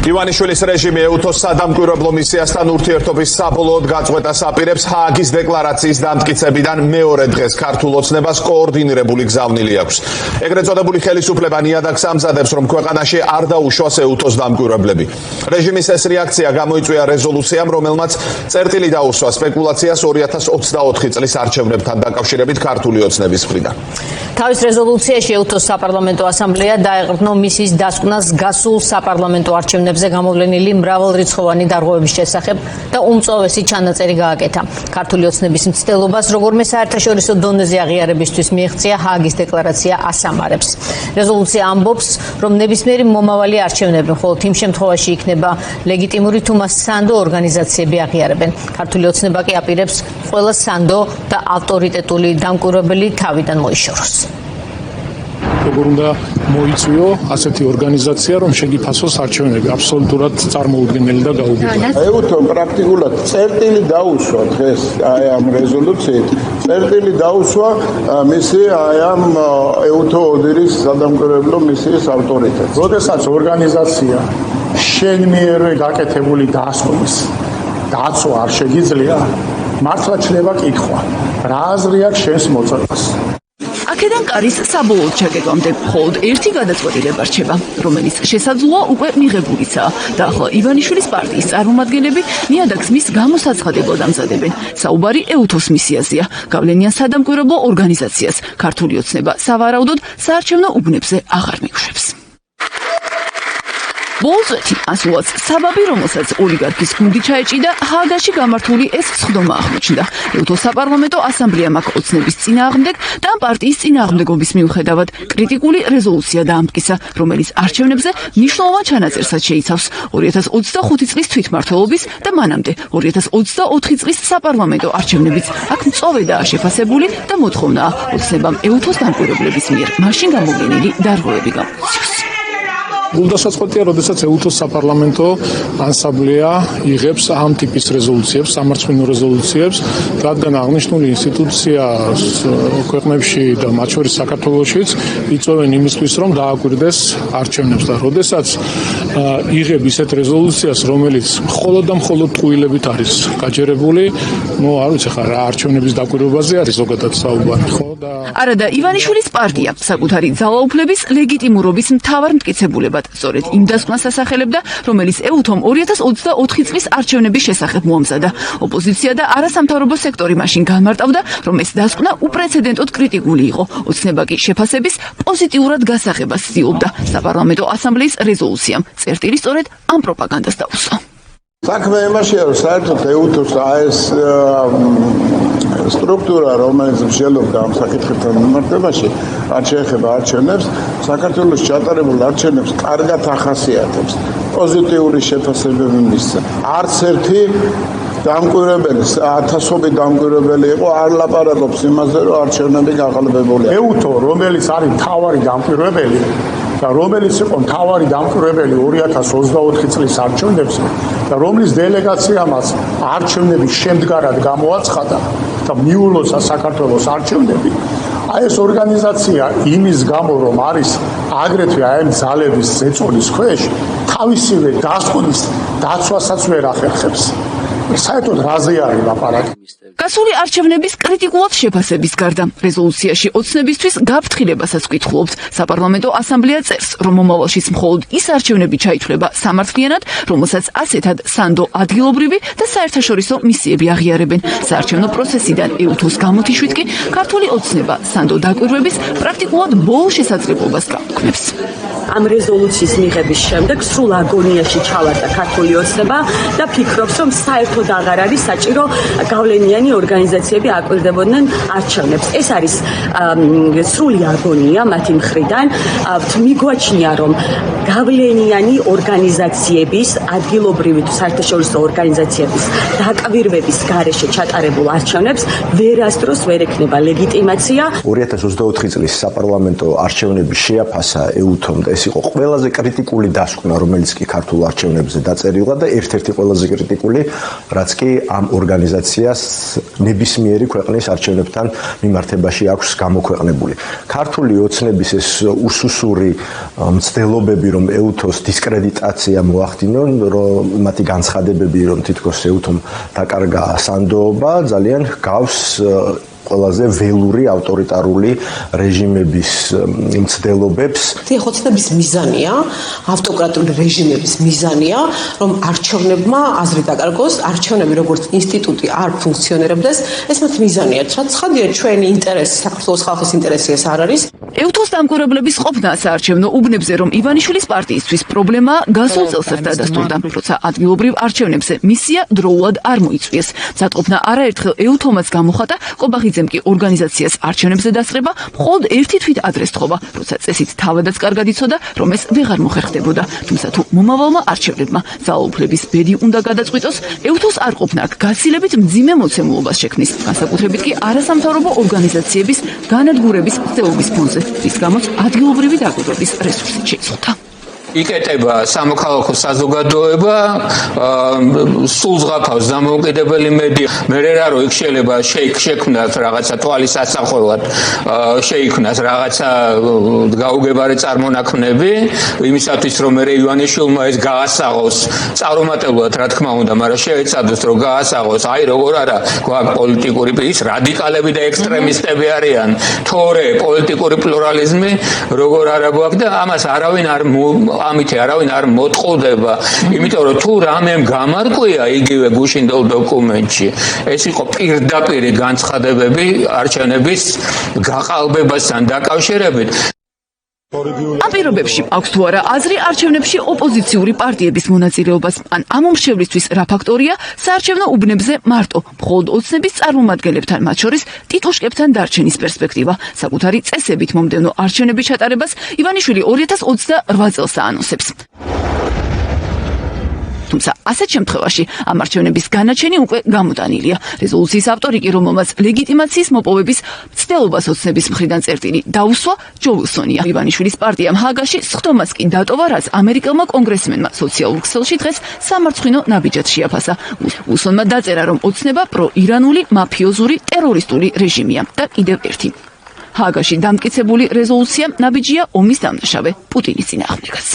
ივანიშვილის რეჟიმი ეუთოს სადამკვირვებლო მისიასთან ურთიერთობის საბოლოოდ გაწყვეტას აპირებს ჰააგის დეკლარაციის დამტკიცებიდან მეორე დღეს ქართულ ოცნებას კოორდინირებული გზავნილი აქვს. ეგრეთ წოდებული ხელისუფლება ნიადაგს ამზადებს, რომ ქვეყანაში არ დაუშვას ეუთოს დამკვირვებლები. რეჟიმის ეს რეაქცია გამოიწვია რეზოლუციამ, რომელმაც წერტილი დაუსვა სპეკულაციას 2024 წლის არჩევნებთან დაკავშირებით ქართული ოცნების მხრიდან. თავის რეზოლუციაში ეუთოს საპარლამენტო ასამბლეა დაეყრდნო მისის დასკვნას გასულ საპარლამენტო არჩევნებზე გამოვლენილი მრავალრიცხოვანი დარღვევების შესახებ და უმწოვესი ჩანაწერი გააკეთა. ქართული ოცნების მცდელობას როგორმე საერთაშორისო დონეზე აღიარებისთვის მიეღწია ჰააგის დეკლარაცია ასამარებს. რეზოლუცია ამბობს, რომ ნებისმიერი მომავალი არჩევნები მხოლოდ იმ შემთხვევაში იქნება ლეგიტიმური, თუ მას სანდო ორგანიზაციები აღიარებენ. ქართული ოცნება კი აპირებს ყველა სანდო და ავტორიტეტული დამკვირვებელი თავიდან მოიშოროს. როგორ უნდა მოიწვიო ასეთი ორგანიზაცია, რომ შეგიფასოს არჩევნები აბსოლუტურად წარმოუდგენელი და გაუგებრია. ეუთომ პრაქტიკულად წერტილი დაუსვა დღეს აი ამ რეზოლუციით. წერტილი დაუსვა მისი აი ამ ეუთო ოდირის სადამკვირვებლო მისიის ავტორიტეტს. როდესაც ორგანიზაცია შენ მიერვე გაკეთებული დასკვნის დაცვა არ შეგიძლია, მართლა ჩნდება კითხვა, რა აზრი აქვს შენს მოწოდებას? აქედან კარის საბოლოოდ ჩაკეტვამდე მხოლოდ ერთი გადაწყვეტილება რჩება, რომელიც შესაძლოა უკვე მიღებულიცაა და ახლა ივანიშვილის პარტიის წარმომადგენლები ნიადაგს მის გამოსაცხადებლად ამზადებენ. საუბარი ეუთოს მისიაზეა, გავლენიან სადამკვირვებლო ორგანიზაციას. ქართული ოცნება სავარაუდოდ საარჩევნო უბნებზე აღარ მიუშვებს. ბოლწვეთი ასულაც საბაბი, რომელსაც ოლიგარქის გუნდი ჩაეჭიდა, ჰააგაში გამართული ეს სხდომა აღმოჩნდა. ეუთოს საპარლამენტო ასამბლეამ აქ ოცნების წინააღმდეგ და პარტიის წინააღმდეგობის მიუხედავად კრიტიკული რეზოლუცია დაამტკიცა, რომელიც არჩევნებზე მნიშვნელოვან ჩანაწერსაც შეიცავს 2025 წლის თვითმმართველობის და მანამდე 2024 წლის საპარლამენტო არჩევნებიც აქ მწოვედაა შეფასებული და მოთხოვნაა ოცნებამ ეუთოს დამკვირვებლების მიერ მაშინ გამოვლენილი დარღვევები გამოიციოს. გულდასაწყოტია, როდესაც ეუთოს საპარლამენტო ასამბლეა იღებს ამ ტიპის რეზოლუციებს, სამარცხვინო რეზოლუციებს, რადგან აღნიშნული ინსტიტუცია ქვეყნებში და მათ შორის საქართველოშიც იწვევენ იმისთვის, რომ დააკვირდეს არჩევნებს და როდესაც იღებ ისეთ რეზოლუციას, რომელიც მხოლოდ და მხოლოდ ტყუილებით არის გაჯერებული, არ ვიცი ხა რა არჩევნების დაკვირვებაზე არის ზოგადად საუბარი, ხო და არადა ივანიშვილის პარტია საკუთარი ძალაუფლების ლეგიტიმურობის მთავარ მტკიცებულებად სწორედ იმ დასკვნას ასახელებდა, რომელიც ეუთომ 2024 წლის არჩევნების შესახებ მოამზადა. ოპოზიცია და არასამთავრობო სექტორი მაშინ განმარტავდა, რომ ეს დასკვნა უპრეცედენტოდ კრიტიკული იყო. ოცნება კი შეფასების პოზიტიურად გასაღებას ცდილობდა. საპარლამენტო ასამბლეის რეზოლუციამ წერტილი სწორედ ამ პროპაგანდას დაუსვა. საქმე იმაშია, რომ საერთოდ ეუთოს ეს სტრუქტურა, რომელიც მსჯელობდა ამ საკითხებთან მიმართებაში, რაც შეეხება არჩევნებს, საქართველოს ჩატარებულ არჩევნებს კარგად ახასიათებს. პოზიტიური შეფასებები მისცა. არც ერთი დამკვირვებელი, ათასობით დამკვირვებელი იყო, არ ლაპარაკობს იმაზე, რომ არჩევნები გაყალბებულია. ეუთო, რომელიც არის მთავარი დამკვირვებელი და რომელიც იყო მთავარი დამკვირვებელი 2024 წლის არჩევნებზე და რომლის დელეგაციამაც არჩევნების შემდგარად გამოაცხადა და მიულოცა საქართველოს არჩევნები, აი ეს ორგანიზაცია იმის გამო, რომ არის აგრეთვე აი ამ ძალების ზეწოლის ქვეშ, თავისივე დასკვნის დაცვასაც ვერ ახერხებს. საერთოდ რაზე არის ლაპარაკი? გასული არჩევნების კრიტიკულად შეფასების გარდა რეზოლუციაში ოცნებისთვის გაფრთხილებასაც კითხულობს. საპარლამენტო ასამბლეა წერს, რომ მომავალშიც მხოლოდ ის არჩევნები ჩაითვლება სამართლიანად, რომელსაც ასეთად სანდო ადგილობრივი და საერთაშორისო მისიები აღიარებენ. საარჩევნო პროცესიდან ეუთოს გამოთიშვით კი ქართული ოცნება სანდო დაკვირვების პრაქტიკულად ბოლო შესაძლებლობას გაუქმებს. ამ რეზოლუციის მიღების შემდეგ სრულ აგონიაში ჩავარდა ქართული ოცნება და ფიქრობს, რომ საერთოდ აღარ არის საჭირო გავლენიანი ორგანიზაციები აკვირდებოდნენ არჩევნებს. ეს არის სრული აგონია მათი მხრიდან. მიგვაჩნია, რომ გავლენიანი ორგანიზაციების, ადგილობრივი თუ საერთაშორისო ორგანიზაციების დაკვირვების გარეშე ჩატარებულ არჩევნებს ვერასდროს ვერ ექნება ლეგიტიმაცია. 2024 წლის საპარლამენტო არჩევნები შეაფასა ეუთომ და ეს იყო ყველაზე კრიტიკული დასკვნა, რომელიც კი ქართულ არჩევნებზე დაწერილა და ერთ-ერთი ყველაზე კრიტიკული რაც კი ამ ორგანიზაციას ნებისმიერი ქვეყნის არჩევნებთან მიმართებაში აქვს გამოქვეყნებული. ქართული ოცნების ეს უსუსური მცდელობები, რომ ეუთოს დისკრედიტაცია მოახდინონ, რომ მათი განცხადებები, რომ თითქოს ეუთომ დაკარგა სანდოობა, ძალიან გავს ყველაზე ველური ავტორიტარული რეჟიმების მცდელობებს. ოცნების მიზანია, ავტოკრატიული რეჟიმების მიზანია, რომ არჩევნებმა აზრი დაკარგოს, არჩევნები როგორც ინსტიტუტი არ ფუნქციონირებდეს, ეს მათ მიზანია. ცხადია, ჩვენი ინტერესი, საქართველოს ხალხის ინტერესი ეს არ არის. ეუთოს დამკვირვებლების ყოფნა საარჩევნო უბნებზე, რომ ივანიშვილის პარტიისთვის პრობლემა გასულ წელს დადასტურდა, როცა ადგილობრივ არჩევნებზე მისია დროულად არ მოიწვიეს. მზადყოფნა არაერთხელ ეუთომაც გამოხატა, ყობახიძემ კი ორგანიზაციას არჩევნებზე დასწრება მხოლოდ ერთი თვით ადრეს თხოვა, როცა წესით თავადაც კარგად იცოდა, რომ ეს ვეღარ მოხერხდებოდა. თუმცა თუ მომავალმა არჩევნებმა ძალაუფლების ბედი უნდა გადაწყვიტოს, ეუთოს არ ყოფნა აქ გაცილებით მძიმე მოცემულობას შექმნის, განსაკუთრებით კი არასამთავრობო ორგანიზაციების განადგურების მცდელობის ფონზე, რის გამოც ადგილობრივი დაკვირვების რესურსით შეიცვალა. იკეტება სამოქალაქო საზოგადოება, სულ ზღაფავს დამოუკიდებელი მედია. მე რა რომ იქ შეიძლება შექმნას რაღაცა თვალის ასახვევად, შეიქმნას რაღაცა გაუგებარი წარმონაქმნები, იმისათვის რომ მე ივანიშვილმა ეს გაასაღოს, წარუმატებლად რა თქმა უნდა, მაგრამ შეეცადოს რომ გაასაღოს, აი როგორ არა, გვაქვს პოლიტიკური ის რადიკალები და ექსტრემისტები არიან, თორე პოლიტიკური პლურალიზმი როგორ არა გვაქვს და ამას არავინ არ ამითი არავინ არ მოტყუდება, იმიტომ რომ თუ რამემ გამარკვია იგივე გუშინდელ დოკუმენტში, ეს იყო პირდაპირი განცხადებები არჩევნების გაყალბებასთან დაკავშირებით. ამ პირობებში აქვს თუ არა აზრი არჩევნებში ოპოზიციური პარტიების მონაწილეობას, ან ამ უმრჩევლისთვის რა ფაქტორია საარჩევნო უბნებზე მარტო მხოლოდ ოცნების წარმომადგენლებთან, მათ შორის ტიტუშკებთან დარჩენის პერსპექტივა. საკუთარი წესებით მომდევნო არჩევნების ჩატარებას ივანიშვილი 2028 წელს აანონსებს. თუმცა ასეთ შემთხვევაში ამ არჩევნების განაჩენი უკვე გამოტანილია. რეზოლუციის ავტორი კი, რომელმაც ლეგიტიმაციის მოპოვების მცდელობას ოცნების მხრიდან წერტილი დაუსვა, ჯო ვილსონია. ივანიშვილის პარტიამ ჰააგაში სხდომას კი დატოვა, რაც ამერიკელმა კონგრესმენმა სოციალურ ქსელში დღეს სამარცხვინო ნაბიჯად შეაფასა. ვილსონმა დაწერა, რომ ოცნება პროირანული მაფიოზური ტერორისტული რეჟიმია და კიდევ ერთი. ჰააგაში დამტკიცებული რეზოლუცია ნაბიჯია ომის დამნაშავე პუტინის წინააღმდეგაც.